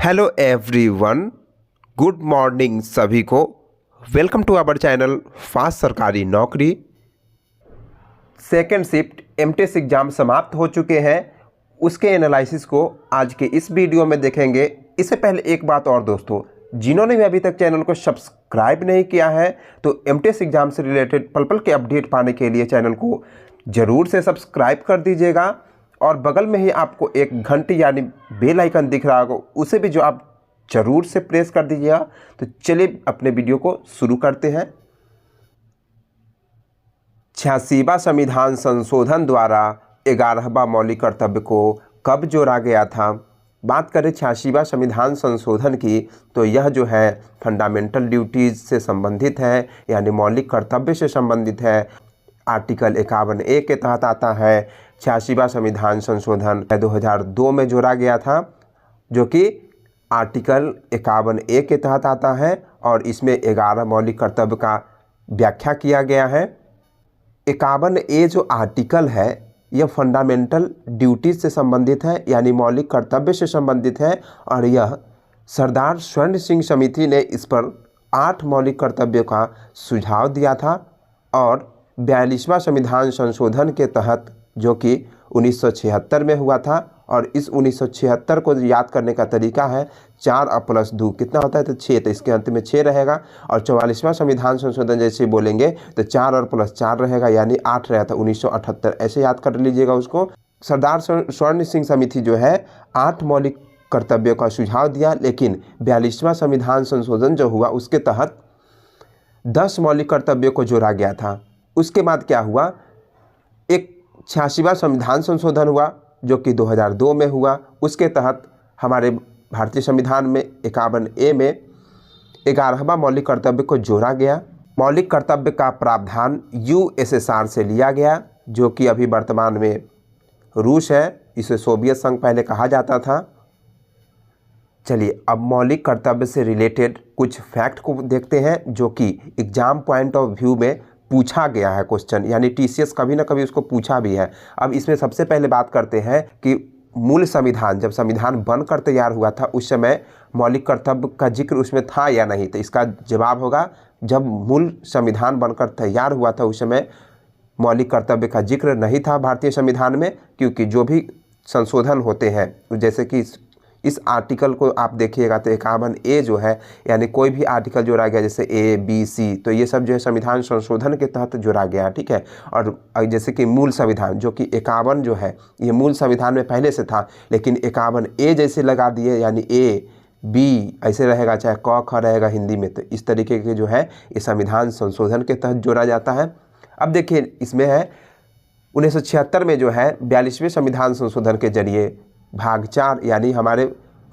Hello everyone, good morning सभी को। Welcome to our channel fast Sarkari Naukri. Second shift एमटेस exam समाप्त हो चुके हैं, उसके एनालिसिस को आज के इस वीडियो में देखेंगे। इससे पहले एक बात और दोस्तों, जिन्होंने भी अभी तक चैनल को सब्सक्राइब नहीं किया है तो एमटेस एग्ज़ाम से रिलेटेड पल पल के अपडेट पाने के लिए चैनल को ज़रूर से सब्सक्राइब कर दीजिएगा। और बगल में ही आपको एक घंटी यानी बेल आइकन दिख रहा होगा, उसे भी जो आप ज़रूर से प्रेस कर दीजिएगा। तो चलिए अपने वीडियो को शुरू करते हैं। 86वां संविधान संशोधन द्वारा 11वां मौलिक कर्तव्य को कब जोड़ा गया था? बात करें 86वां संविधान संशोधन की तो यह जो है फंडामेंटल ड्यूटीज़ से संबंधित है, यानी मौलिक कर्तव्य से संबंधित है। आर्टिकल 51A के तहत आता है। 86वां संविधान संशोधन 2002 में जोड़ा गया था, जो कि आर्टिकल 51A के तहत आता है और इसमें 11 मौलिक कर्तव्य का व्याख्या किया गया है। 51A जो आर्टिकल है यह फंडामेंटल ड्यूटीज से संबंधित है, यानी मौलिक कर्तव्य से संबंधित है। और यह सरदार स्वर्ण सिंह समिति ने इस पर 8 मौलिक कर्तव्यों का सुझाव दिया था। और 42वां संविधान संशोधन के तहत, जो कि 1976 में हुआ था, और इस 1976 को याद करने का तरीका है 4 और प्लस 2 कितना होता है, तो 6, तो इसके अंत में 6 रहेगा। और 44वां संविधान संशोधन जैसे बोलेंगे तो 4 और प्लस 4 रहेगा, यानी 8 रहेगा, तो 1978 ऐसे याद कर लीजिएगा उसको। सरदार स्वर्ण सिंह समिति जो है 8 मौलिक कर्तव्यों का सुझाव दिया, लेकिन 42वां संविधान संशोधन जो हुआ उसके तहत 10 मौलिक कर्तव्यों को जोड़ा गया था। उसके बाद क्या हुआ, एक 86वां संविधान संशोधन हुआ जो कि 2002 में हुआ। उसके तहत हमारे भारतीय संविधान में 51A में 11वां मौलिक कर्तव्य को जोड़ा गया। मौलिक कर्तव्य का प्रावधान USSR से लिया गया, जो कि अभी वर्तमान में रूस है। इसे सोवियत संघ पहले कहा जाता था। चलिए अब मौलिक कर्तव्य से रिलेटेड कुछ फैक्ट को देखते हैं, जो कि एग्जाम पॉइंट ऑफ व्यू में पूछा गया है क्वेश्चन, यानी TCS कभी ना कभी उसको पूछा भी है। अब इसमें सबसे पहले बात करते हैं कि मूल संविधान, जब संविधान बनकर तैयार हुआ था उस समय मौलिक कर्तव्य का जिक्र उसमें था या नहीं, तो इसका जवाब होगा जब मूल संविधान बनकर तैयार हुआ था उस समय मौलिक कर्तव्य का जिक्र नहीं था भारतीय संविधान में। क्योंकि जो भी संशोधन होते हैं, जैसे कि इस आर्टिकल को आप देखिएगा तो 51A जो है, यानी कोई भी आर्टिकल जोड़ा गया जैसे A, B, C, तो ये सब जो है संविधान संशोधन के तहत जोड़ा गया, ठीक है। और जैसे कि मूल संविधान जो कि 51 जो है ये मूल संविधान में पहले से था, लेकिन 51A जैसे लगा दिए, यानी A, B ऐसे रहेगा, चाहे क ख रहेगा हिंदी में, तो इस तरीके के जो है ये संविधान संशोधन के तहत जोड़ा जाता है। अब देखिए इसमें है 1976 में जो है 42वें संविधान संशोधन के जरिए भाग 4 यानी हमारे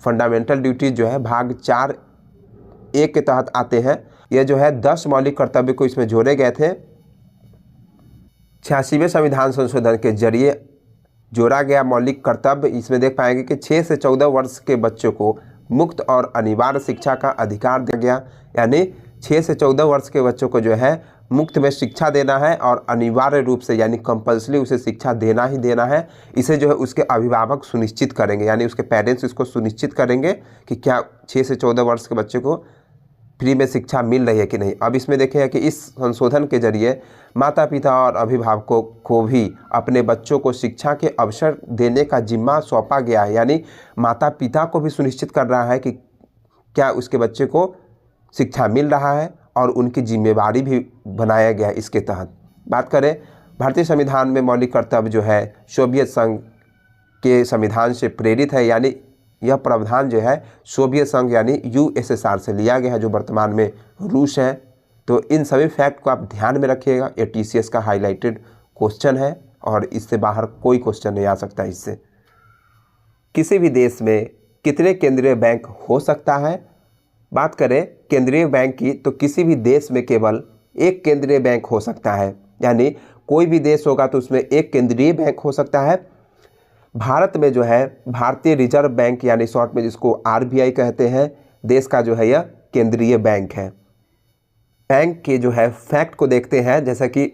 फंडामेंटल ड्यूटीज जो है भाग 4A के तहत आते हैं। ये जो है 10 मौलिक कर्तव्य को इसमें जोड़े गए थे। 86वें संविधान संशोधन के जरिए जोड़ा गया मौलिक कर्तव्य, इसमें देख पाएंगे कि 6 से 14 वर्ष के बच्चों को मुक्त और अनिवार्य शिक्षा का अधिकार दिया गया, यानी 6 से 14 वर्ष के बच्चों को जो है मुफ्त में शिक्षा देना है और अनिवार्य रूप से यानी कंपल्सरी उसे शिक्षा देना ही देना है। इसे जो है उसके अभिभावक सुनिश्चित करेंगे, यानी उसके पेरेंट्स इसको सुनिश्चित करेंगे कि क्या 6 से 14 वर्ष के बच्चे को फ्री में शिक्षा मिल रही है कि नहीं। अब इसमें देखें कि इस संशोधन के जरिए माता पिता और अभिभावकों को भी अपने बच्चों को शिक्षा के अवसर देने का जिम्मा सौंपा गया है, यानी माता पिता को भी सुनिश्चित कर रहा है कि क्या उसके बच्चे को शिक्षा मिल रहा है, और उनकी जिम्मेवारी भी बनाया गया है इसके तहत। बात करें भारतीय संविधान में मौलिक कर्तव्य जो है सोवियत संघ के संविधान से प्रेरित है, यानी यह प्रावधान जो है सोवियत संघ यानी USSR से लिया गया है, जो वर्तमान में रूस है। तो इन सभी फैक्ट को आप ध्यान में रखिएगा। ये TCS का हाईलाइटेड क्वेश्चन है और इससे बाहर कोई क्वेश्चन नहीं आ सकता इससे। किसी भी देश में कितने केंद्रीय बैंक हो सकता है? बात करें केंद्रीय बैंक की तो किसी भी देश में केवल एक केंद्रीय बैंक हो सकता है, यानी कोई भी देश होगा तो उसमें एक केंद्रीय बैंक हो सकता है। भारत में जो है भारतीय रिजर्व बैंक यानी शॉर्ट में जिसको RBI कहते हैं, देश का जो है यह केंद्रीय बैंक है। बैंक के जो है फैक्ट को देखते हैं, जैसा कि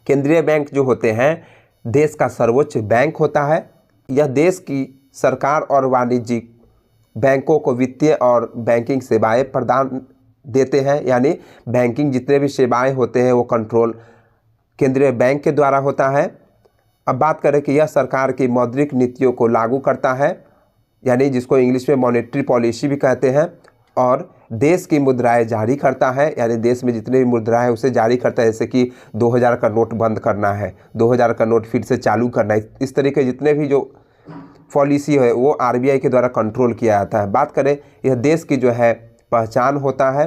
केंद्रीय बैंक जो होते हैं देश का सर्वोच्च बैंक होता है। यह देश की सरकार और वाणिज्यिक बैंकों को वित्तीय और बैंकिंग सेवाएं प्रदान देते हैं, यानी बैंकिंग जितने भी सेवाएं होते हैं वो कंट्रोल केंद्रीय बैंक के द्वारा होता है। अब बात करें कि यह सरकार की मौद्रिक नीतियों को लागू करता है, यानी जिसको इंग्लिश में मॉनेटरी पॉलिसी भी कहते हैं, और देश की मुद्राएं जारी करता है, यानी देश में जितने भी मुद्रा है उसे जारी करता है। जैसे कि 2000 का नोट बंद करना है, 2000 का नोट फिर से चालू करना है, इस तरीके जितने भी जो पॉलिसी है वो आरबीआई के द्वारा कंट्रोल किया जाता है। बात करें, यह देश की जो है पहचान होता है।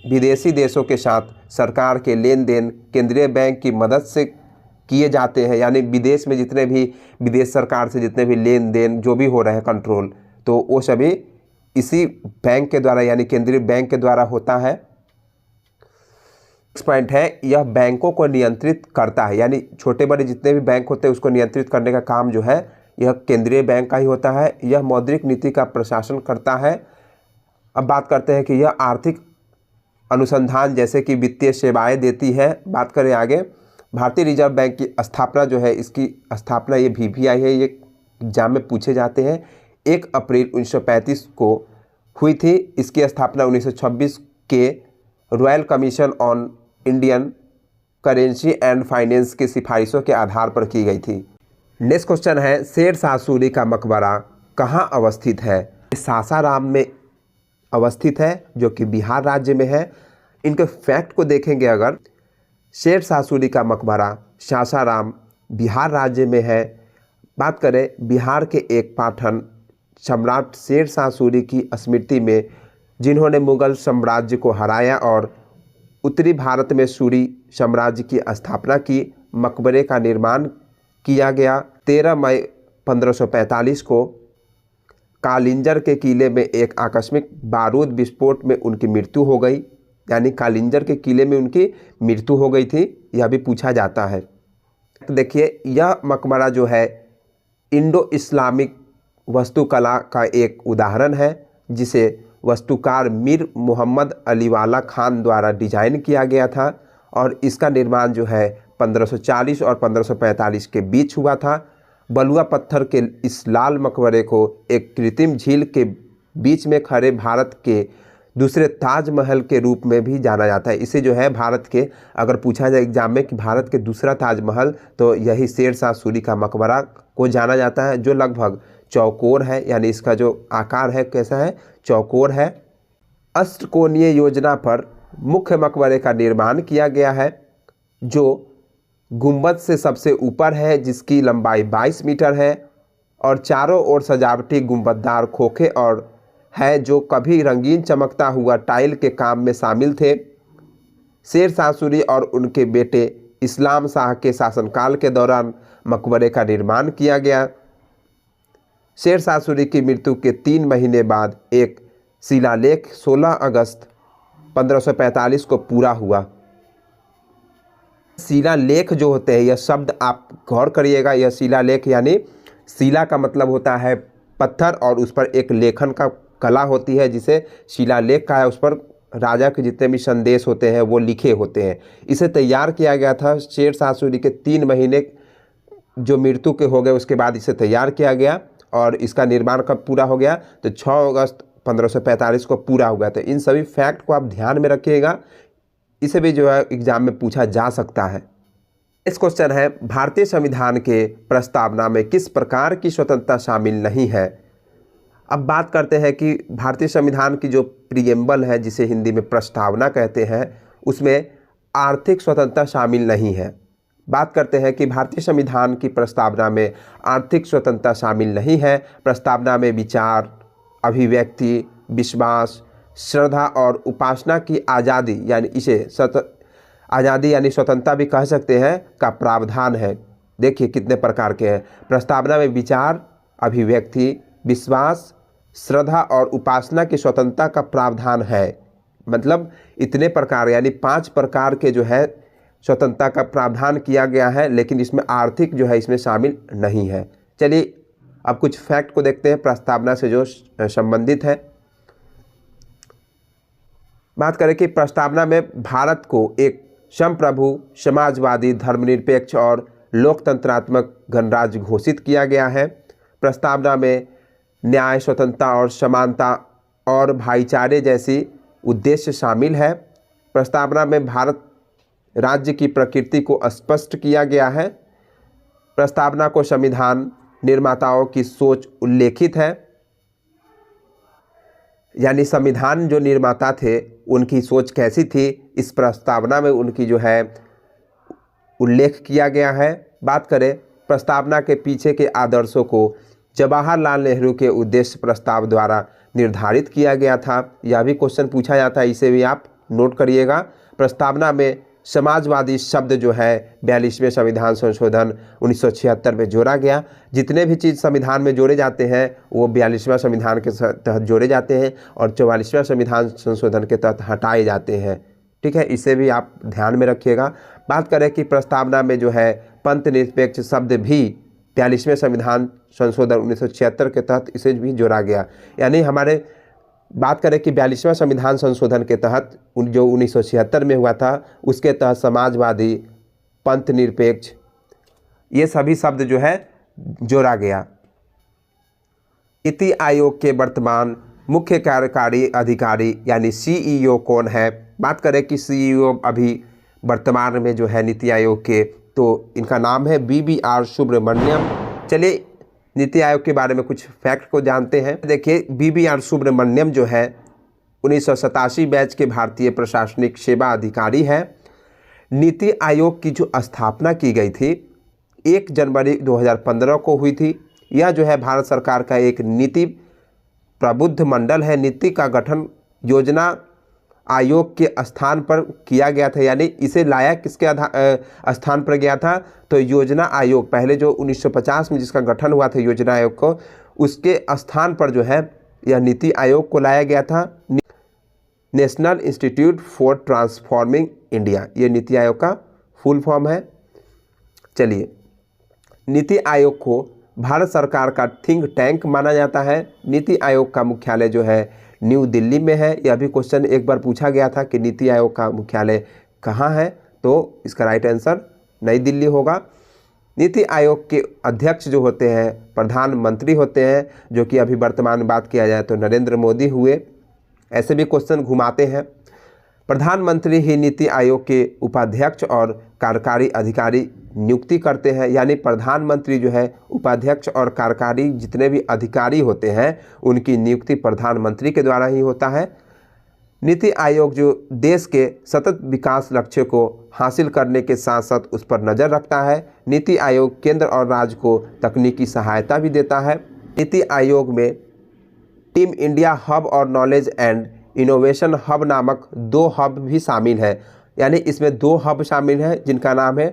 विदेशी देशों के साथ सरकार के लेन देन केंद्रीय बैंक की मदद से किए जाते हैं, यानी विदेश में जितने भी विदेश सरकार से जितने भी लेन देन जो भी हो रहे हैं कंट्रोल, तो वो सभी इसी बैंक के द्वारा यानी केंद्रीय बैंक के द्वारा होता है। नेक्स्ट पॉइंट है, यह बैंकों को नियंत्रित करता है, यानी छोटे बड़े जितने भी बैंक होते हैं उसको नियंत्रित करने का काम जो है यह केंद्रीय बैंक का ही होता है। यह मौद्रिक नीति का प्रशासन करता है। अब बात करते हैं कि यह आर्थिक अनुसंधान जैसे कि वित्तीय सेवाएं देती है। बात करें आगे, भारतीय रिजर्व बैंक की स्थापना जो है, इसकी स्थापना ये VVI है, ये एग्जाम में पूछे जाते हैं, 1 अप्रैल 1935 को हुई थी। इसकी स्थापना 1926 के royal commission on Indian currency and finance की सिफारिशों के आधार पर की गई थी। नेक्स्ट क्वेश्चन है, शेर शाह सूरी का मकबरा कहाँ अवस्थित है? सासाराम में अवस्थित है, जो कि बिहार राज्य में है। इनके फैक्ट को देखेंगे अगर, शेर शाह सूरी का मकबरा सासाराम बिहार राज्य में है। बात करें, बिहार के एक पाठन सम्राट शेर शाह सूरी की स्मृति में, जिन्होंने मुगल साम्राज्य को हराया और उत्तरी भारत में सूरी साम्राज्य की स्थापना की, मकबरे का निर्माण किया गया। 13 मई 1545 को कालिंजर के किले में एक आकस्मिक बारूद विस्फोट में उनकी मृत्यु हो गई, यानी कालिंजर के किले में उनकी मृत्यु हो गई थी, यह भी पूछा जाता है। तो देखिए, यह मकबरा जो है इंडो इस्लामिक वास्तुकला का एक उदाहरण है, जिसे वास्तुकार मीर मोहम्मद अलीवाला खान द्वारा डिजाइन किया गया था, और इसका निर्माण जो है 1540 और 1545 के बीच हुआ था। बलुआ पत्थर के इस लाल मकबरे को एक कृत्रिम झील के बीच में खड़े भारत के दूसरे ताजमहल के रूप में भी जाना जाता है। इसे जो है भारत के, अगर पूछा जाए एग्जाम में कि भारत के दूसरा ताजमहल, तो यही शेर शाह सूरी का मकबरा को जाना जाता है, जो लगभग चौकोर है, यानी इसका जो आकार है कैसा है, चौकोर है। अष्टकोणीय योजना पर मुख्य मकबरे का निर्माण किया गया है, जो गुंबद से सबसे ऊपर है, जिसकी लंबाई 22 मीटर है, और चारों ओर सजावटी गुंबददार खोखे और है, जो कभी रंगीन चमकता हुआ टाइल के काम में शामिल थे। शेर शाह सूरी और उनके बेटे इस्लाम शाह के शासनकाल के दौरान मकबरे का निर्माण किया गया। शेर शाह सूरी की मृत्यु के 3 महीने बाद एक शिलालेख 16 अगस्त 1545 को पूरा हुआ। शिलालेख जो होते हैं, यह शब्द आप गौर करिएगा, यह शिलालेख यानी शिला का मतलब होता है पत्थर, और उस पर एक लेखन का कला होती है जिसे शिलालेख कहा है। उस पर राजा के जितने भी संदेश होते हैं वो लिखे होते हैं। इसे तैयार किया गया था शेर शाह सूरी के 3 महीने जो मृत्यु के हो गए उसके बाद इसे तैयार किया गया, और इसका निर्माण कब पूरा हो गया, तो 6 अगस्त 1545 को पूरा हो गया। तो इन सभी फैक्ट को आप ध्यान में रखिएगा, इसे भी जो है एग्जाम में पूछा जा सकता है। इस क्वेश्चन है, भारतीय संविधान के प्रस्तावना में किस प्रकार की स्वतंत्रता शामिल नहीं है? अब बात करते हैं कि भारतीय संविधान की जो प्रीएम्बल है, जिसे हिंदी में प्रस्तावना कहते हैं, उसमें आर्थिक स्वतंत्रता शामिल नहीं है। बात करते हैं कि भारतीय संविधान की प्रस्तावना में आर्थिक स्वतंत्रता शामिल नहीं है। प्रस्तावना में विचार, अभिव्यक्ति, विश्वास, श्रद्धा और उपासना की आज़ादी, यानी इसे आज़ादी यानी स्वतंत्रता भी कह सकते हैं, का प्रावधान है। देखिए कितने प्रकार के हैं। प्रस्तावना में विचार, अभिव्यक्ति, विश्वास, श्रद्धा और उपासना की स्वतंत्रता का प्रावधान है। मतलब इतने प्रकार, यानी 5 प्रकार के जो है स्वतंत्रता का प्रावधान किया गया है, लेकिन इसमें आर्थिक जो है इसमें शामिल नहीं है। चलिए अब कुछ फैक्ट को देखते हैं प्रस्तावना से जो संबंधित है। बात करें कि प्रस्तावना में भारत को एक संप्रभु, समाजवादी, धर्मनिरपेक्ष और लोकतंत्रात्मक गणराज्य घोषित किया गया है। प्रस्तावना में न्याय, स्वतंत्रता और समानता और भाईचारे जैसी उद्देश्य शामिल है। प्रस्तावना में भारत राज्य की प्रकृति को स्पष्ट किया गया है। प्रस्तावना को संविधान निर्माताओं की सोच उल्लेखित है, यानी संविधान जो निर्माता थे उनकी सोच कैसी थी, इस प्रस्तावना में उनकी जो है उल्लेख किया गया है। बात करें प्रस्तावना के पीछे के आदर्शों को जवाहरलाल नेहरू के उद्देश्य प्रस्ताव द्वारा निर्धारित किया गया था। यह भी क्वेश्चन पूछा जाता है, इसे भी आप नोट करिएगा। प्रस्तावना में समाजवादी शब्द जो है 42वें संविधान संशोधन 1976 में जोड़ा गया। जितने भी चीज़ संविधान में जोड़े जाते हैं वो 42वें संविधान के तहत जोड़े जाते हैं और 44वें संविधान संशोधन के तहत हटाए जाते हैं। ठीक है, इसे भी आप ध्यान में रखिएगा। बात करें कि प्रस्तावना में जो है पंथ निरपेक्ष शब्द भी 42वें संविधान संशोधन 1976 के तहत इसे भी जोड़ा गया। यानी हमारे बात करें कि 42वें संविधान संशोधन के तहत जो 1976 में हुआ था उसके तहत समाजवादी, पंथ निरपेक्ष, ये सभी शब्द जो है जोड़ा गया। नीति आयोग के वर्तमान मुख्य कार्यकारी अधिकारी यानी सीईओ कौन है? बात करें कि सीईओ अभी वर्तमान में जो है नीति आयोग के, तो इनका नाम है BBR सुब्रमण्यम। चलिए नीति आयोग के बारे में कुछ फैक्ट को जानते हैं। देखिए BBR सुब्रमण्यम जो है 1987 बैच के भारतीय प्रशासनिक सेवा अधिकारी है। नीति आयोग की जो स्थापना की गई थी 1 जनवरी 2015 को हुई थी। यह जो है भारत सरकार का एक नीति प्रबुद्ध मंडल है। नीति का गठन योजना आयोग के स्थान पर किया गया था, यानी इसे लाया किसके स्थान पर गया था? तो योजना आयोग, पहले जो 1950 में जिसका गठन हुआ था योजना आयोग को, उसके स्थान पर जो है यह नीति आयोग को लाया गया था। National institute for transforming India, ये नीति आयोग का फुल फॉर्म है। चलिए, नीति आयोग को भारत सरकार का थिंक टैंक माना जाता है। नीति आयोग का मुख्यालय जो है न्यू दिल्ली में है। यह भी क्वेश्चन एक बार पूछा गया था कि नीति आयोग का मुख्यालय कहाँ है, तो इसका राइट आंसर नई दिल्ली होगा। नीति आयोग के अध्यक्ष जो होते हैं प्रधानमंत्री होते हैं, जो कि अभी वर्तमान में बात किया जाए तो नरेंद्र मोदी हुए। ऐसे भी क्वेश्चन घुमाते हैं। प्रधानमंत्री ही नीति आयोग के उपाध्यक्ष और कार्यकारी अधिकारी नियुक्ति करते हैं, यानी प्रधानमंत्री जो है उपाध्यक्ष और कार्यकारी जितने भी अधिकारी होते हैं उनकी नियुक्ति प्रधानमंत्री के द्वारा ही होता है। नीति आयोग जो देश के सतत विकास लक्ष्य को हासिल करने के साथ साथ उस पर नज़र रखता है। नीति आयोग केंद्र और राज्य को तकनीकी सहायता भी देता है। नीति आयोग में टीम इंडिया हब और नॉलेज एंड इनोवेशन हब नामक 2 हब भी शामिल है। यानी इसमें 2 हब शामिल हैं जिनका नाम है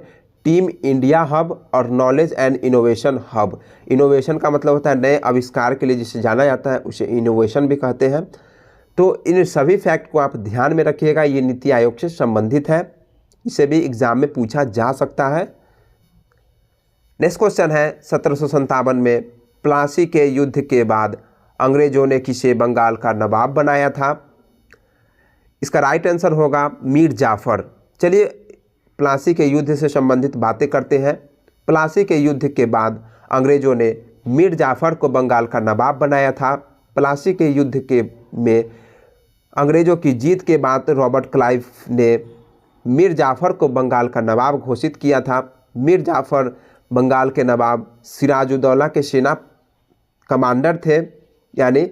टीम इंडिया हब और knowledge and innovation hub. Innovation का मतलब होता है नए आविष्कार के लिए जिसे जाना जाता है उसे इनोवेशन भी कहते हैं। तो इन सभी फैक्ट को आप ध्यान में रखिएगा, ये नीति आयोग से संबंधित है। इसे भी एग्जाम में पूछा जा सकता है। नेक्स्ट क्वेश्चन है 1757 में प्लासी के युद्ध के बाद अंग्रेजों ने किसे बंगाल का नवाब बनाया था? इसका राइट आंसर होगा मीर जाफर। चलिए प्लासी के युद्ध से संबंधित बातें करते हैं। प्लासी के युद्ध के बाद अंग्रेजों ने मीर जाफर को बंगाल का नवाब बनाया था। प्लासी के युद्ध में अंग्रेजों की जीत के बाद रॉबर्ट क्लाइव ने मीर जाफर को बंगाल का नवाब घोषित किया था। मीर जाफर बंगाल के नवाब सिराजुद्दौला के सेना कमांडर थे, यानी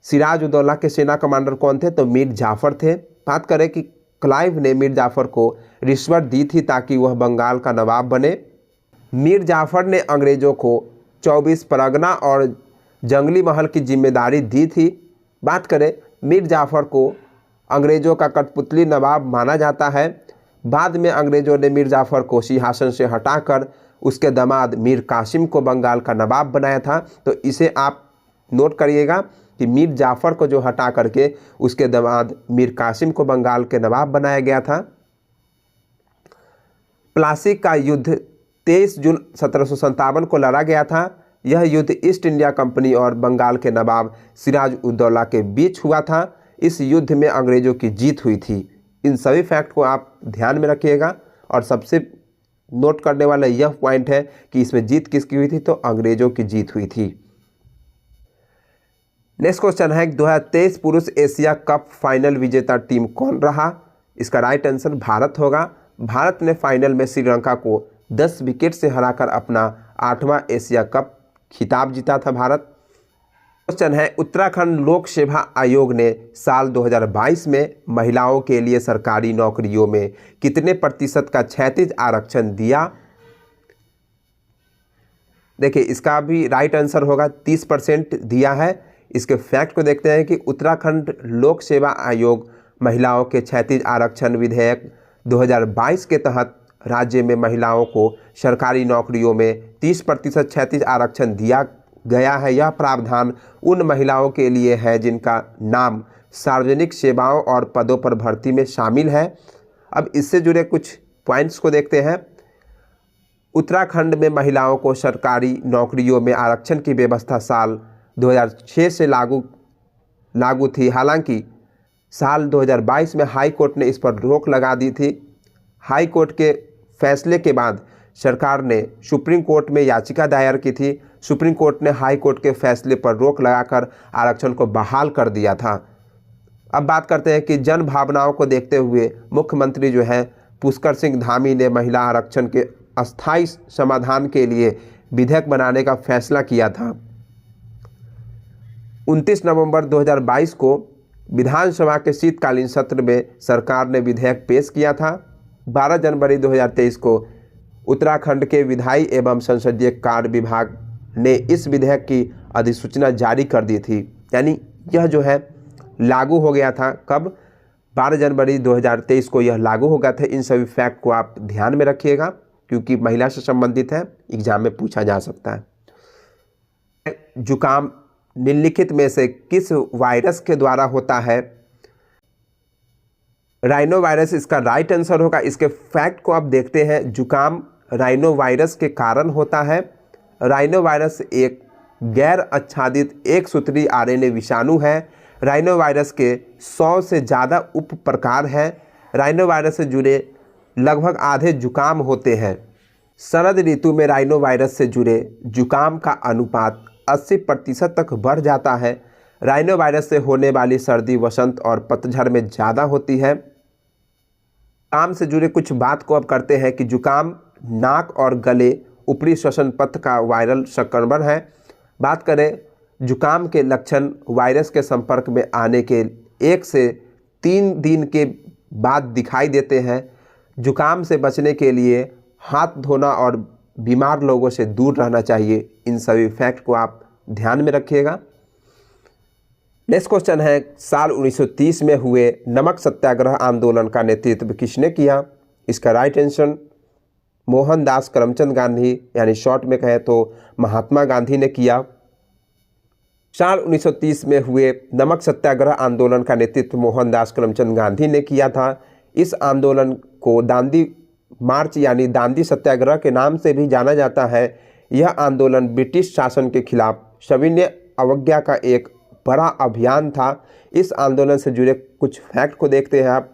सिराजुद्दौला के सेना कमांडर कौन थे? तो मीर जाफर थे। बात करें कि क्लाइव ने मीर जाफर को रिश्वत दी थी ताकि वह बंगाल का नवाब बने। मीर जाफर ने अंग्रेज़ों को 24 परगना और जंगली महल की जिम्मेदारी दी थी। बात करें मीर जाफर को अंग्रेज़ों का कठपुतली नवाब माना जाता है। बाद में अंग्रेज़ों ने मीर जाफर को सिंहासन से हटाकर उसके दामाद मीर कासिम को बंगाल का नवाब बनाया था। तो इसे आप नोट करिएगा कि मीर जाफर को जो हटा करके उसके दामाद मीर कासिम को बंगाल के नवाब बनाया गया था। प्लासी का युद्ध 23 जून 1757 को लड़ा गया था। यह युद्ध ईस्ट इंडिया कंपनी और बंगाल के नवाब सिराजुद्दौला के बीच हुआ था। इस युद्ध में अंग्रेज़ों की जीत हुई थी। इन सभी फैक्ट को आप ध्यान में रखिएगा और सबसे नोट करने वाला यह पॉइंट है कि इसमें जीत किसकी हुई थी? तो अंग्रेज़ों की जीत हुई थी। नेक्स्ट क्वेश्चन है 2023 पुरुष एशिया कप फाइनल विजेता टीम कौन रहा? इसका राइट आंसर भारत होगा। भारत ने फाइनल में श्रीलंका को 10 विकेट से हराकर अपना 8वां एशिया कप खिताब जीता था भारत। क्वेश्चन है उत्तराखंड लोक सेवा आयोग ने साल 2022 में महिलाओं के लिए सरकारी नौकरियों में कितने प्रतिशत का क्षैतिज आरक्षण दिया? देखिए इसका भी राइट आंसर होगा 30% दिया है। इसके फैक्ट को देखते हैं कि उत्तराखंड लोक सेवा आयोग महिलाओं के क्षैतिज आरक्षण विधेयक 2022 के तहत राज्य में महिलाओं को सरकारी नौकरियों में 30% क्षैतिज आरक्षण दिया गया है। यह प्रावधान उन महिलाओं के लिए है जिनका नाम सार्वजनिक सेवाओं और पदों पर भर्ती में शामिल है। अब इससे जुड़े कुछ पॉइंट्स को देखते हैं। उत्तराखंड में महिलाओं को सरकारी नौकरियों में आरक्षण की व्यवस्था साल 2006 से लागू थी। हालांकि साल 2022 में हाई कोर्ट ने इस पर रोक लगा दी थी। हाई कोर्ट के फैसले के बाद सरकार ने सुप्रीम कोर्ट में याचिका दायर की थी। सुप्रीम कोर्ट ने हाई कोर्ट के फैसले पर रोक लगाकर आरक्षण को बहाल कर दिया था। अब बात करते हैं कि जन भावनाओं को देखते हुए मुख्यमंत्री जो है पुष्कर सिंह धामी ने महिला आरक्षण के अस्थायी समाधान के लिए विधेयक बनाने का फैसला किया था। 29 नवंबर 2022 को विधानसभा के शीतकालीन सत्र में सरकार ने विधेयक पेश किया था। 12 जनवरी 2023 को उत्तराखंड के विधायी एवं संसदीय कार्य विभाग ने इस विधेयक की अधिसूचना जारी कर दी थी। यानी यह जो है लागू हो गया था। कब? 12 जनवरी 2023 को यह लागू हो गया था। इन सभी फैक्ट को आप ध्यान में रखिएगा क्योंकि महिला से संबंधित है, एग्जाम में पूछा जा सकता है। जुकाम निम्नलिखित में से किस वायरस के द्वारा होता है? राइनो वायरस इसका राइट आंसर होगा। इसके फैक्ट को आप देखते हैं। जुकाम राइनो वायरस के कारण होता है। राइनो वायरस एक गैर आच्छादित एक सूत्री आरएनए विषाणु है। राइनो वायरस के 100 से ज़्यादा उप प्रकार हैं। राइनो वायरस से जुड़े लगभग आधे जुकाम होते हैं। शरद ऋतु में राइनो वायरस से जुड़े जुकाम का अनुपात 80% तक बढ़ जाता है। राइनो वायरस से होने वाली सर्दी वसंत और पतझड़ में ज़्यादा होती है। जुकाम से जुड़े कुछ बात को अब करते हैं कि जुकाम नाक और गले ऊपरी श्वसन पथ का वायरल संक्रमण है। बात करें जुकाम के लक्षण वायरस के संपर्क में आने के 1 से 3 दिन के बाद दिखाई देते हैं। जुकाम से बचने के लिए हाथ धोना और बीमार लोगों से दूर रहना चाहिए। इन सभी फैक्ट को आप ध्यान में रखिएगा। नेक्स्ट क्वेश्चन है साल 1930 में हुए नमक सत्याग्रह आंदोलन का नेतृत्व किसने किया? इसका राइट आंसर मोहनदास करमचंद गांधी यानी शॉर्ट में कहें तो महात्मा गांधी ने किया। साल 1930 में हुए नमक सत्याग्रह आंदोलन का नेतृत्व मोहनदास करमचंद गांधी ने किया था। इस आंदोलन को दांडी मार्च यानी दांडी सत्याग्रह के नाम से भी जाना जाता है। यह आंदोलन ब्रिटिश शासन के खिलाफ सविनय अवज्ञा का एक बड़ा अभियान था। इस आंदोलन से जुड़े कुछ फैक्ट को देखते हैं आप।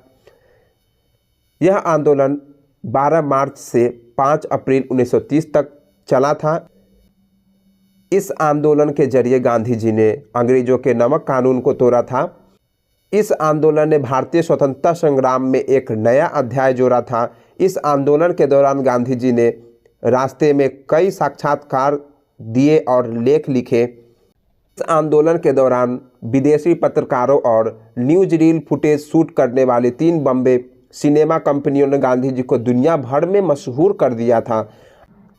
यह आंदोलन 12 मार्च से 5 अप्रैल 1930 तक चला था। इस आंदोलन के जरिए गांधी जी ने अंग्रेजों के नमक कानून को तोड़ा था। इस आंदोलन ने भारतीय स्वतंत्रता संग्राम में एक नया अध्याय जोड़ा था। इस आंदोलन के दौरान गांधी जी ने रास्ते में कई साक्षात्कार दिए और लेख लिखे। इस आंदोलन के दौरान विदेशी पत्रकारों और न्यूज रील फुटेज शूट करने वाली 3 बॉम्बे सिनेमा कंपनियों ने गांधी जी को दुनिया भर में मशहूर कर दिया था।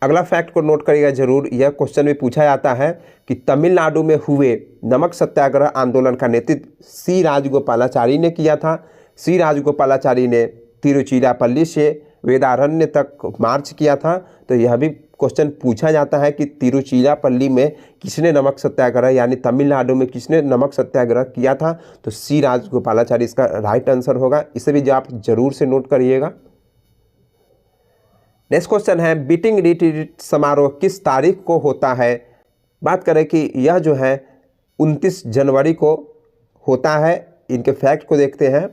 अगला फैक्ट को नोट करिएगा जरूर। यह क्वेश्चन भी पूछा जाता है कि तमिलनाडु में हुए नमक सत्याग्रह आंदोलन का नेतृत्व सी राजगोपालाचारी ने किया था। सी राजगोपालाचारी ने तिरुचिरापल्ली से वेदारण्य तक मार्च किया था। तो यह भी क्वेश्चन पूछा जाता है कि तिरुचिरापल्ली में किसने नमक सत्याग्रह यानी तमिलनाडु में किसने नमक सत्याग्रह किया था? तो सी राजगोपालाचारी इसका राइट आंसर होगा। इसे भी जो आप जरूर से नोट करिएगा। नेक्स्ट क्वेश्चन है बीटिंग रिट्रीट समारोह किस तारीख को होता है? बात करें कि यह जो है 29 जनवरी को होता है। इनके फैक्ट को देखते हैं।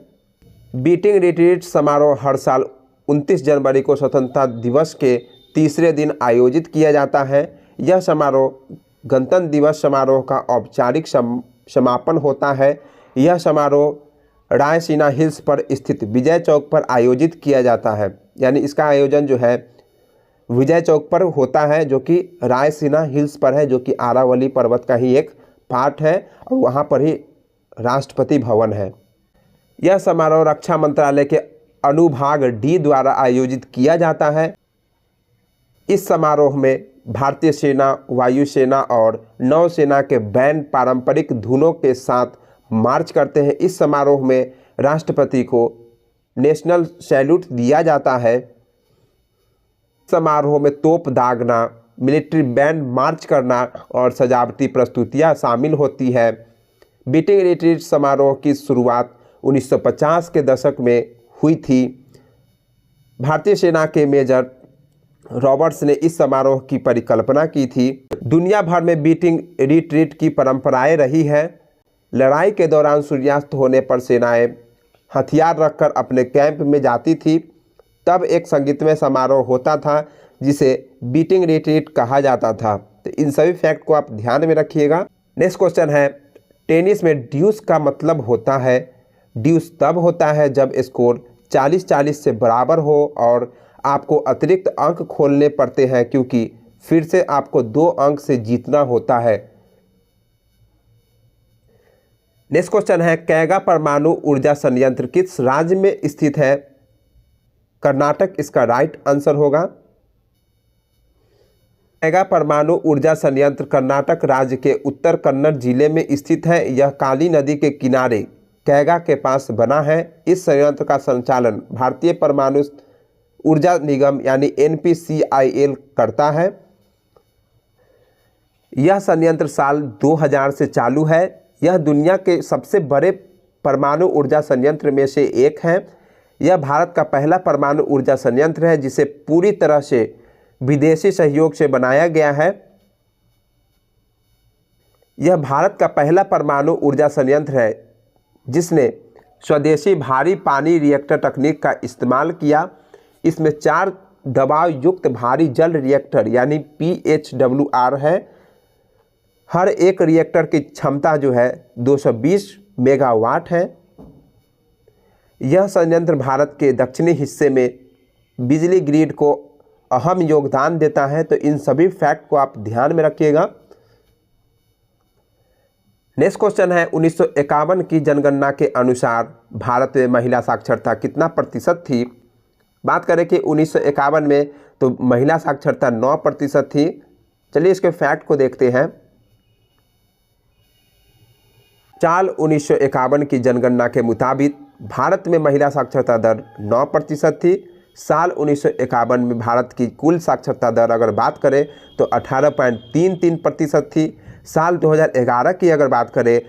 बीटिंग रिट्रीट समारोह हर साल 29 जनवरी को स्वतंत्रता दिवस के तीसरे दिन आयोजित किया जाता है। यह समारोह गणतंत्र दिवस समारोह का औपचारिक समापन होता है। यह समारोह रायसीना हिल्स पर स्थित विजय चौक पर आयोजित किया जाता है। यानी इसका आयोजन जो है विजय चौक पर होता है, जो कि रायसीना हिल्स पर है, जो कि आरावली पर्वत का ही एक पार्ट है और वहाँ पर ही राष्ट्रपति भवन है। यह समारोह रक्षा मंत्रालय के अनुभाग डी द्वारा आयोजित किया जाता है। इस समारोह में भारतीय सेना, वायुसेना और नौसेना के बैंड पारंपरिक धुनों के साथ मार्च करते हैं। इस समारोह में राष्ट्रपति को नेशनल सैल्यूट दिया जाता है। समारोह में तोप दागना, मिलिट्री बैंड मार्च करना और सजावटी प्रस्तुतियां शामिल होती है। बीटिंग रिट्रीट समारोह की शुरुआत 1950 के दशक में हुई थी। भारतीय सेना के मेजर रॉबर्ट्स ने इस समारोह की परिकल्पना की थी। दुनिया भर में बीटिंग रिट्रीट की परंपराएं रही है। लड़ाई के दौरान सूर्यास्त होने पर सेनाएं हथियार रखकर अपने कैंप में जाती थी। तब एक संगीतमय समारोह होता था जिसे बीटिंग रिट्रीट कहा जाता था। तो इन सभी फैक्ट को आप ध्यान में रखिएगा। नेक्स्ट क्वेश्चन है, टेनिस में ड्यूस का मतलब होता है। ड्यूस तब होता है जब स्कोर 40-40 से बराबर हो और आपको अतिरिक्त अंक खोलने पड़ते हैं, क्योंकि फिर से आपको 2 अंक से जीतना होता है। नेक्स्ट क्वेश्चन है, कैगा परमाणु ऊर्जा संयंत्र किस राज्य में स्थित है? कर्नाटक इसका राइट आंसर होगा। कैगा परमाणु ऊर्जा संयंत्र कर्नाटक राज्य के उत्तर कन्नड़ जिले में स्थित है। यह काली नदी के किनारे कैगा के पास बना है। इस संयंत्र का संचालन भारतीय परमाणु ऊर्जा निगम यानी NPCIL करता है। यह संयंत्र साल 2000 से चालू है। यह दुनिया के सबसे बड़े परमाणु ऊर्जा संयंत्र में से एक है। यह भारत का पहला परमाणु ऊर्जा संयंत्र है जिसे पूरी तरह से विदेशी सहयोग से बनाया गया है। यह भारत का पहला परमाणु ऊर्जा संयंत्र है जिसने स्वदेशी भारी पानी रिएक्टर तकनीक का इस्तेमाल किया। इसमें 4 दबाव युक्त भारी जल रिएक्टर यानी PHWR है। हर एक रिएक्टर की क्षमता जो है 220 मेगावाट है। यह संयंत्र भारत के दक्षिणी हिस्से में बिजली ग्रिड को अहम योगदान देता है। तो इन सभी फैक्ट को आप ध्यान में रखिएगा। नेक्स्ट क्वेश्चन है, 1951 की जनगणना के अनुसार भारत में महिला साक्षरता कितना प्रतिशत थी? बात करें कि 1951 में तो महिला साक्षरता 9% थी। चलिए इसके फैक्ट को देखते हैं। साल 1951 की जनगणना के मुताबिक भारत में महिला साक्षरता दर 9% थी। साल 1951 में भारत की कुल साक्षरता दर अगर बात करें तो 18.33% थी। साल 2011 की अगर बात करें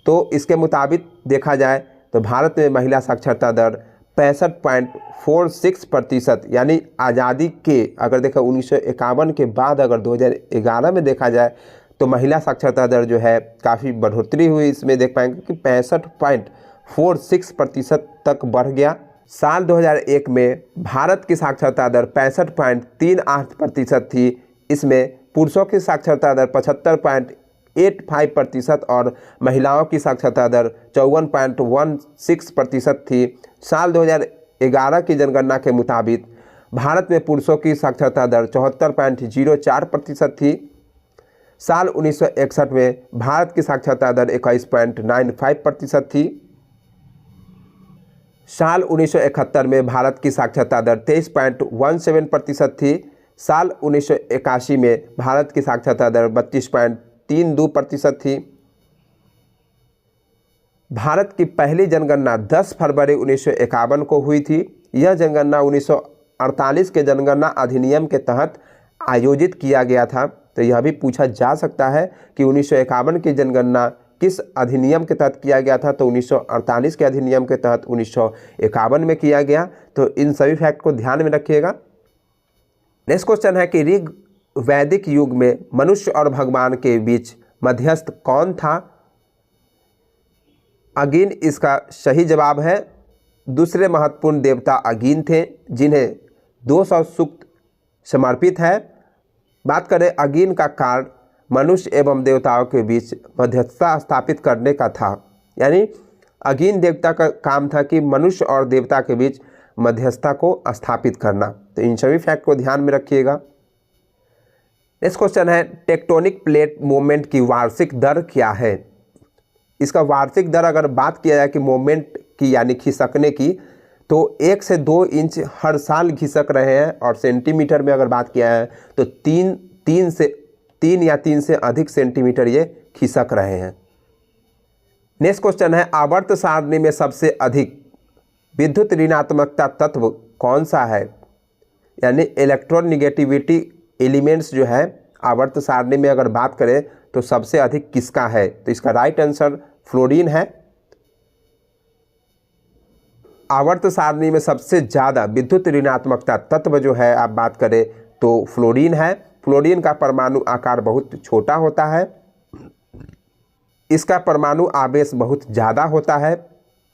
तो इसके मुताबिक देखा जाए तो भारत में महिला साक्षरता दर 65.46%, यानी आज़ादी के अगर देखा 1951 के बाद अगर 2011 में देखा जाए तो महिला साक्षरता दर जो है काफ़ी बढ़ोतरी हुई। इसमें देख पाएंगे कि 65.46% तक बढ़ गया। साल 2001 में भारत की साक्षरता दर 65.38% थी। इसमें पुरुषों की साक्षरता दर 75.85% और महिलाओं की साक्षरता दर 54.16% थी। साल 2011 की जनगणना के मुताबिक भारत में पुरुषों की साक्षरता दर 74.04% थी। साल 1961 में भारत की साक्षरता दर 21.95% थी। साल 1971 में भारत की साक्षरता दर 23.17% थी। साल 1981 में भारत की साक्षरता दर 32.32% थी। भारत की पहली जनगणना 10 फरवरी 1951 को हुई थी। यह जनगणना 1948 के जनगणना अधिनियम के तहत आयोजित किया गया था। तो यह भी पूछा जा सकता है कि 1951 की जनगणना किस अधिनियम के तहत किया गया था? तो 1948 के अधिनियम के तहत 1951 में किया गया। तो इन सभी फैक्ट को ध्यान में रखिएगा। नेक्स्ट क्वेश्चन है कि ऋग वैदिक युग में मनुष्य और भगवान के बीच मध्यस्थ कौन था? अगीन इसका सही जवाब है। दूसरे महत्वपूर्ण देवता अगीन थे जिन्हें 200 सूक्त समर्पित है। बात करें अगीन का कार्ड मनुष्य एवं देवताओं के बीच मध्यस्थता स्थापित करने का था। यानी अग्नि देवता का काम था कि मनुष्य और देवता के बीच मध्यस्थता को स्थापित करना। तो इन सभी फैक्ट को ध्यान में रखिएगा। नेक्स्ट क्वेश्चन है, टेक्टोनिक प्लेट मूवमेंट की वार्षिक दर क्या है? इसका वार्षिक दर अगर बात किया जाए कि मूवमेंट की यानी खिसकने की, तो 1 से 2 इंच हर साल खिसक रहे हैं, और सेंटीमीटर में अगर बात किया है तो 3 या 3 से अधिक सेंटीमीटर ये खिसक रहे हैं। नेक्स्ट क्वेश्चन है, आवर्त सारणी में सबसे अधिक विद्युत ऋणात्मकता तत्व कौन सा है? यानी इलेक्ट्रोनिगेटिविटी एलिमेंट्स जो है आवर्त सारणी में अगर बात करें तो सबसे अधिक किसका है? तो इसका राइट आंसर फ्लोरीन है। आवर्त सारणी में सबसे ज़्यादा विद्युत ऋणात्मकता तत्व जो है आप बात करें तो फ्लोरीन है। फ्लोरीन का परमाणु आकार बहुत छोटा होता है, इसका परमाणु आवेश बहुत ज़्यादा होता है।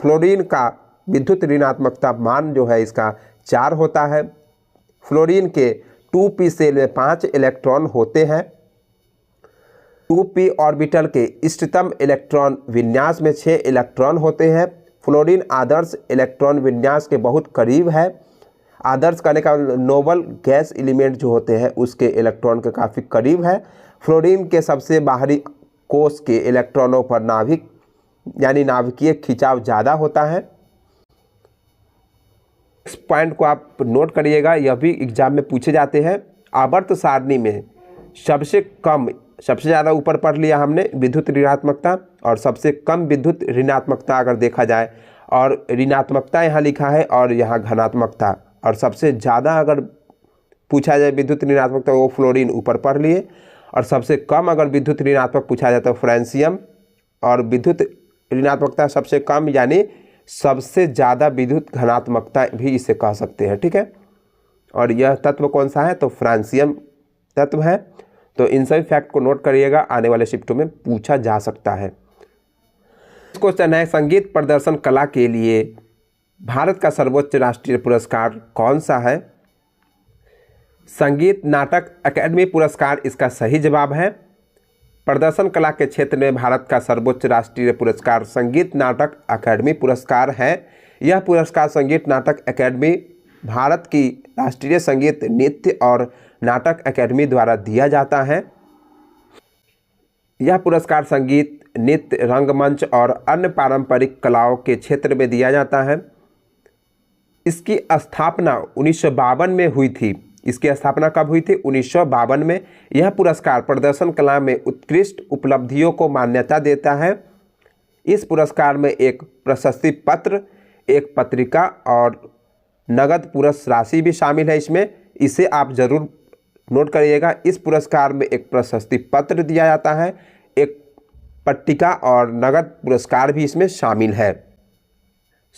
फ्लोरीन का विद्युत ऋणात्मकता मान जो है इसका 4 होता है। फ्लोरीन के 2p सेल में 5 इलेक्ट्रॉन होते हैं। 2p ऑर्बिटल के इष्टतम इलेक्ट्रॉन विन्यास में 6 इलेक्ट्रॉन होते हैं। फ्लोरीन आदर्श इलेक्ट्रॉन विन्यास के बहुत करीब है। आदर्श कहने का नोबल गैस एलिमेंट जो होते हैं उसके इलेक्ट्रॉन के काफ़ी करीब है। फ्लोरीन के सबसे बाहरी कोष के इलेक्ट्रॉनों पर नाभिक यानी नाभिकीय खिंचाव ज़्यादा होता है। इस पॉइंट को आप नोट करिएगा, यह भी एग्जाम में पूछे जाते हैं। आवर्त सारणी में सबसे ज़्यादा ऊपर पढ़ लिया हमने विद्युत ऋणात्मकता, और सबसे कम विद्युत ऋणात्मकता अगर देखा जाए, और ऋणात्मकता यहाँ लिखा है और यहाँ धनात्मकता, और सबसे ज़्यादा अगर पूछा जाए विद्युत ऋणात्मकता वो फ्लोरीन ऊपर पढ़ लिए, और सबसे कम अगर विद्युत ऋणात्मक पूछा जाए तो फ्रांसियम, और विद्युत ऋणात्मकता सबसे कम यानी सबसे ज़्यादा विद्युत धनात्मकता भी इसे कह सकते हैं, ठीक है। और यह तत्व कौन सा है? तो फ्रांसियम तत्व है। तो इन सभी फैक्ट को नोट करिएगा, आने वाले शिफ्टों में पूछा जा सकता है। क्वेश्चन है, संगीत प्रदर्शन कला के लिए भारत का सर्वोच्च राष्ट्रीय पुरस्कार कौन सा है? संगीत नाटक अकादमी पुरस्कार इसका सही जवाब है। प्रदर्शन कला के क्षेत्र में भारत का सर्वोच्च राष्ट्रीय पुरस्कार संगीत नाटक अकादमी पुरस्कार है। यह पुरस्कार संगीत नाटक अकादमी, भारत की राष्ट्रीय संगीत नृत्य और नाटक अकादमी द्वारा दिया जाता है। यह पुरस्कार संगीत, नृत्य, रंगमंच और अन्य पारंपरिक कलाओं के क्षेत्र में दिया जाता है। इसकी स्थापना 1952 में हुई थी। इसकी स्थापना कब हुई थी? 1952 में। यह पुरस्कार प्रदर्शन कला में उत्कृष्ट उपलब्धियों को मान्यता देता है। इस पुरस्कार में एक प्रशस्ति पत्र, एक पत्रिका और नगद पुरस्कार राशि भी शामिल है इसमें। इसे आप जरूर नोट करिएगा। इस पुरस्कार में एक प्रशस्ति पत्र दिया जाता है, एक पट्टिका और नगद पुरस्कार भी इसमें शामिल है।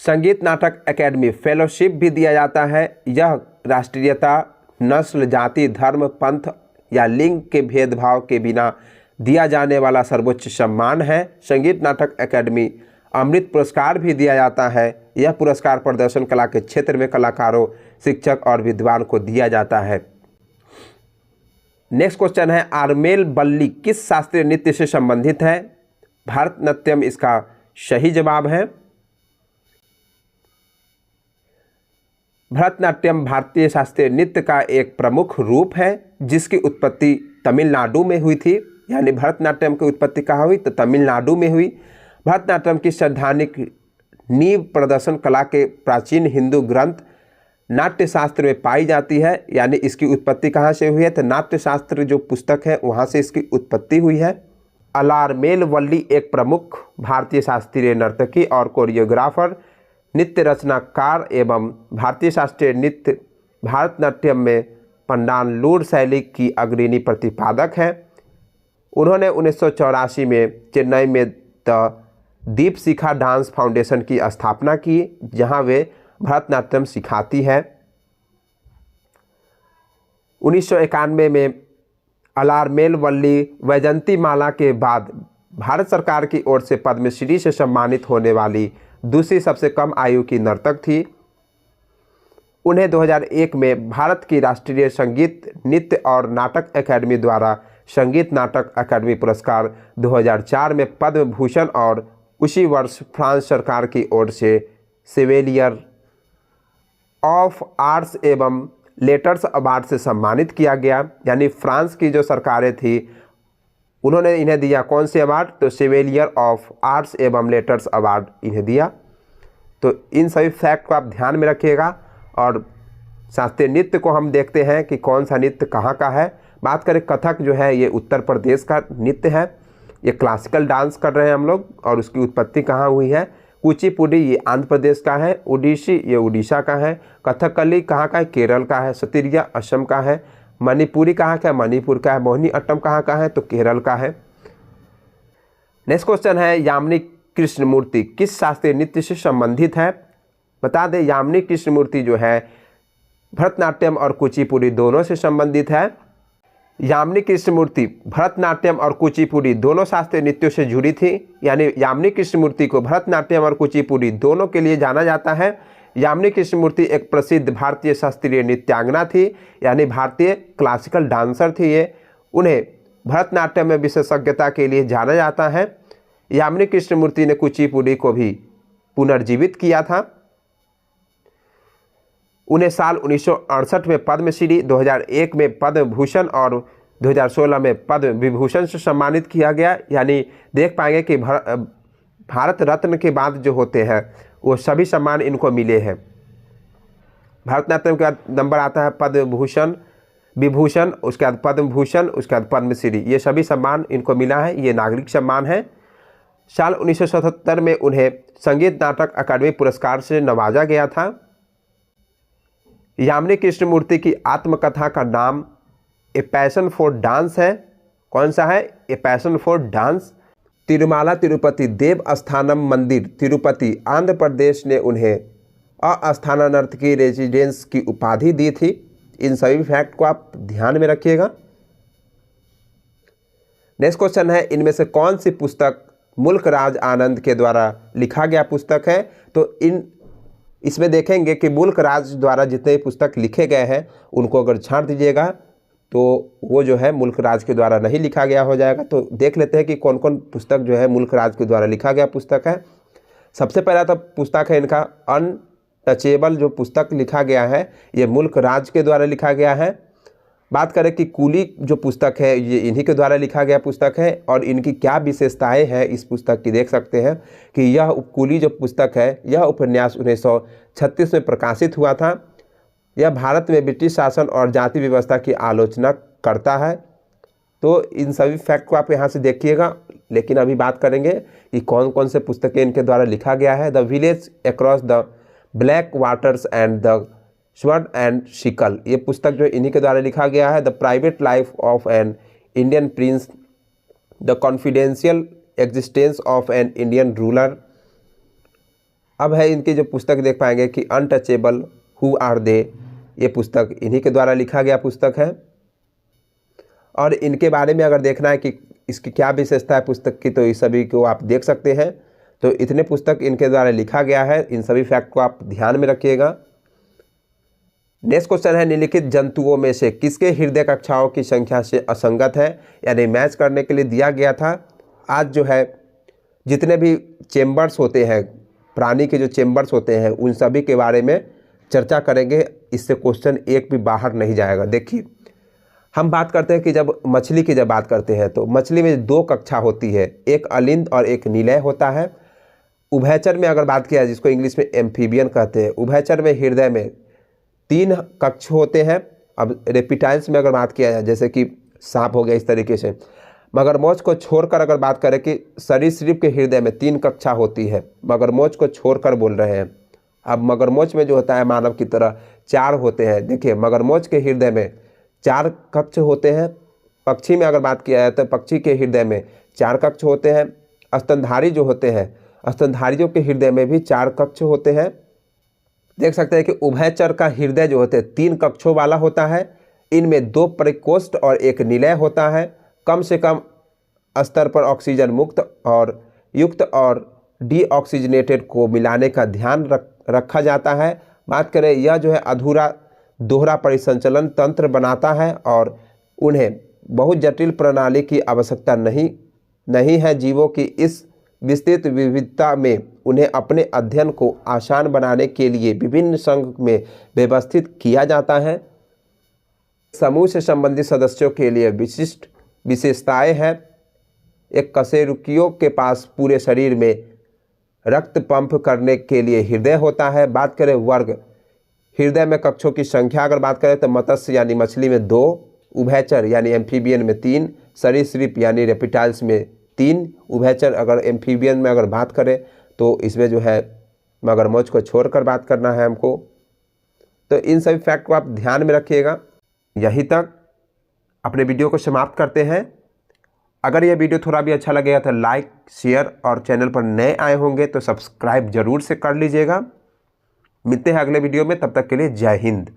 संगीत नाटक अकादमी फेलोशिप भी दिया जाता है। यह राष्ट्रीयता, नस्ल, जाति, धर्म, पंथ या लिंग के भेदभाव के बिना दिया जाने वाला सर्वोच्च सम्मान है। संगीत नाटक अकादमी अमृत पुरस्कार भी दिया जाता है। यह पुरस्कार प्रदर्शन कला के क्षेत्र में कलाकारों, शिक्षक और विद्वान को दिया जाता है। नेक्स्ट क्वेश्चन है, आरमेल बल्ली किस शास्त्रीय नृत्य से संबंधित है? भरतनाट्यम इसका सही जवाब है। भरतनाट्यम भारतीय शास्त्रीय नृत्य का एक प्रमुख रूप है जिसकी उत्पत्ति तमिलनाडु में हुई थी। यानी भरतनाट्यम की उत्पत्ति कहाँ हुई? तो तमिलनाडु में हुई। भरतनाट्यम की सैद्धांतिक नींव प्रदर्शन कला के प्राचीन हिंदू ग्रंथ नाट्यशास्त्र में पाई जाती है। यानी इसकी उत्पत्ति कहाँ से हुई है? तो नाट्यशास्त्र जो पुस्तक है वहाँ से इसकी उत्पत्ति हुई है। अलारमेल वल्ली एक प्रमुख भारतीय शास्त्रीय नर्तकी और कोरियोग्राफर, नृत्य रचनाकार एवं भारतीय शास्त्रीय नृत्य भरतनाट्यम में पंडालूर शैली की अग्रणी प्रतिपादक है। उन्होंने 1984 में चेन्नई में द दीपशिखा डांस फाउंडेशन की स्थापना की, जहां वे भरतनाट्यम सिखाती है। 1991 में अलारमेल वल्ली वैजंती माला के बाद भारत सरकार की ओर से पद्मश्री से सम्मानित होने वाली दूसरी सबसे कम आयु की नर्तक थी। उन्हें 2001 में भारत की राष्ट्रीय संगीत, नृत्य और नाटक अकादमी द्वारा संगीत नाटक अकादमी पुरस्कार 2004 में पद्म भूषण और उसी वर्ष फ्रांस सरकार की ओर से शेवेलियर ऑफ आर्ट्स एवं लेटर्स अवार्ड से सम्मानित किया गया। यानी फ्रांस की जो सरकारें थी उन्होंने इन्हें दिया कौन से अवार्ड, तो शेवेलियर ऑफ आर्ट्स एवं लेटर्स अवार्ड इन्हें दिया। तो इन सभी फैक्ट को आप ध्यान में रखिएगा। और शास्त्रीय नृत्य को हम देखते हैं कि कौन सा नृत्य कहाँ का है। बात करें कथक जो है ये उत्तर प्रदेश का नृत्य है, ये क्लासिकल डांस कर रहे हैं हम लोग, और उसकी उत्पत्ति कहाँ हुई है। कुचिपुड़ी ये आंध्र प्रदेश का है, ओडिसी ये उड़ीसा का है, कथकली कहाँ का है, केरल का है, सतीरिया असम का है, मणिपुरी कहाँ का है, मणिपुर का है, मोहिनी अट्टम कहाँ का है, तो केरल का है। नेक्स्ट क्वेश्चन है यामिनी कृष्णमूर्ति किस शास्त्रीय नृत्य से संबंधित है। बता दें यामिनी कृष्णमूर्ति जो है भरतनाट्यम और कुचिपुड़ी दोनों से संबंधित है। यामिनी कृष्णमूर्ति भरतनाट्यम और कुचिपुड़ी दोनों शास्त्रीय नृत्यों से जुड़ी थी। यानी यामिनी कृष्णमूर्ति को भरतनाट्यम और कुचिपुड़ी दोनों के लिए जाना जाता है। यामिनी कृष्णमूर्ति एक प्रसिद्ध भारतीय शास्त्रीय नृत्यांगना थी, यानी भारतीय क्लासिकल डांसर थी ये। उन्हें भरतनाट्यम में विशेषज्ञता के लिए जाना जाता है। यामिनी कृष्णमूर्ति ने कुचिपुड़ी को भी पुनर्जीवित किया था। उन्हें साल 1968 में पद्मश्री, 2001 में पद्म भूषण और 2016 में पद्म विभूषण से सम्मानित किया गया। यानी देख पाएंगे कि भारत रत्न के बाद जो होते हैं वो सभी सम्मान इनको मिले हैं। भारतनाट्यम के बाद नंबर आता है पद्म भूषण, विभूषण, उसके बाद पद्म भूषण, उसके बाद पद्मश्री, ये सभी सम्मान इनको मिला है। ये नागरिक सम्मान है। साल 1977 में उन्हें संगीत नाटक अकादमी पुरस्कार से नवाजा गया था। यामिनी कृष्णमूर्ति की आत्मकथा का नाम ए पैशन फॉर डांस है। कौन सा है? A passion for dance. Tirumala Tirupati Devasthanam मंदिर तिरुपति आंध्र प्रदेश ने उन्हें अस्थाना नर्तकी रेजिडेंस की उपाधि दी थी। इन सभी फैक्ट को आप ध्यान में रखिएगा। नेक्स्ट क्वेश्चन है इनमें से कौन सी पुस्तक मुल्क राज आनंद के द्वारा लिखा गया पुस्तक है। तो इसमें देखेंगे कि मुल्क राज द्वारा जितने पुस्तक लिखे गए हैं उनको अगर छांट दीजिएगा तो वो जो है मुल्क राज के द्वारा नहीं लिखा गया हो जाएगा। तो देख लेते हैं कि कौन कौन पुस्तक जो है मुल्क राज के द्वारा लिखा गया पुस्तक है। सबसे पहला तो पुस्तक है इनका अनटचेबल, जो पुस्तक लिखा गया है ये मुल्क राज के द्वारा लिखा गया है। बात करें कि कूली जो पुस्तक है ये इन्हीं के द्वारा लिखा गया पुस्तक है। और इनकी क्या विशेषताएं हैं इस पुस्तक की, देख सकते हैं कि यह कूली जो पुस्तक है यह उपन्यास 1936 में प्रकाशित हुआ था। यह भारत में ब्रिटिश शासन और जाति व्यवस्था की आलोचना करता है। तो इन सभी फैक्ट को आप यहाँ से देखिएगा। लेकिन अभी बात करेंगे कि कौन कौन से पुस्तकें इनके द्वारा लिखा गया है। The village across the black waters and the sword and sickle, ये पुस्तक जो इन्हीं के द्वारा लिखा गया है। The private life of an Indian prince, the confidential existence of an Indian ruler. अब है इनकी जो पुस्तक देख पाएंगे कि अनटचेबल हु आर दे, ये पुस्तक इन्हीं के द्वारा लिखा गया पुस्तक है। और इनके बारे में अगर देखना है कि इसकी क्या विशेषता है पुस्तक की, तो इस सभी को आप देख सकते हैं। तो इतने पुस्तक इनके द्वारा लिखा गया है, इन सभी फैक्ट को आप ध्यान में रखिएगा। नेक्स्ट क्वेश्चन है निम्नलिखित जंतुओं में से किसके हृदय कक्षाओं की संख्या से असंगत है, यानी मैच करने के लिए दिया गया था। आज जो है जितने भी चेम्बर्स होते हैं, प्राणी के जो चेम्बर्स होते हैं, उन सभी के बारे में चर्चा करेंगे। इससे क्वेश्चन एक भी बाहर नहीं जाएगा। देखिए हम बात करते हैं कि जब मछली की जब बात करते हैं तो मछली में दो कक्षा होती है, एक अलिंद और एक निलय होता है। उभयचर में अगर बात किया जाए, जिसको इंग्लिश में एम्फीबियन कहते हैं, उभयचर में हृदय में 3 कक्ष होते हैं। अब रेप्टाइल्स में अगर बात किया जाए, जैसे कि सांप हो गया, इस तरीके से। मगरमच्छ को छोड़कर अगर बात करें कि सरीसृप के हृदय में 3 कक्षा होती है, मगरमच्छ को छोड़कर बोल रहे हैं। अब मगरमच्छ में जो होता है मानव की तरह 4 होते हैं। देखिए मगरमच्छ के हृदय में 4 कक्ष होते हैं। पक्षी में अगर बात किया जाए तो पक्षी के हृदय में 4 कक्ष होते हैं। स्तनधारी जो होते हैं, स्तनधारियों के हृदय में भी 4 कक्ष होते हैं। देख सकते हैं कि उभयचर का हृदय जो होते हैं 3 कक्षों वाला होता है। इनमें 2 परिकोष्ठ और 1 निलय होता है। कम से कम स्तर पर ऑक्सीजन मुक्त और युक्त और डीऑक्सीजनेटेड को मिलाने का ध्यान रखा जाता है। बात करें यह जो है अधूरा दोहरा परिसंचलन तंत्र बनाता है और उन्हें बहुत जटिल प्रणाली की आवश्यकता नहीं है। जीवों की इस विस्तृत विविधता में उन्हें अपने अध्ययन को आसान बनाने के लिए विभिन्न संघ में व्यवस्थित किया जाता है। समूह से संबंधित सदस्यों के लिए विशिष्ट विशेषताएं हैं। एक कशेरुकियों के पास पूरे शरीर में रक्त पंप करने के लिए हृदय होता है। बात करें वर्ग हृदय में कक्षों की संख्या, अगर बात करें तो मत्स्य यानी मछली में 2, उभयचर यानी एम्फीबियन में 3, सरीसृप यानी रेप्टाइल्स में 3, उभयचर अगर एम्फीबियन में अगर बात करें तो इसमें जो है मगरमच्छ को छोड़कर बात करना है हमको। तो इन सभी फैक्ट को आप ध्यान में रखिएगा। यहीं तक अपने वीडियो को समाप्त करते हैं। अगर यह वीडियो थोड़ा भी अच्छा लगेगा तो लाइक, शेयर और चैनल पर नए आए होंगे तो सब्सक्राइब जरूर से कर लीजिएगा। मिलते हैं अगले वीडियो में, तब तक के लिए जय हिंद।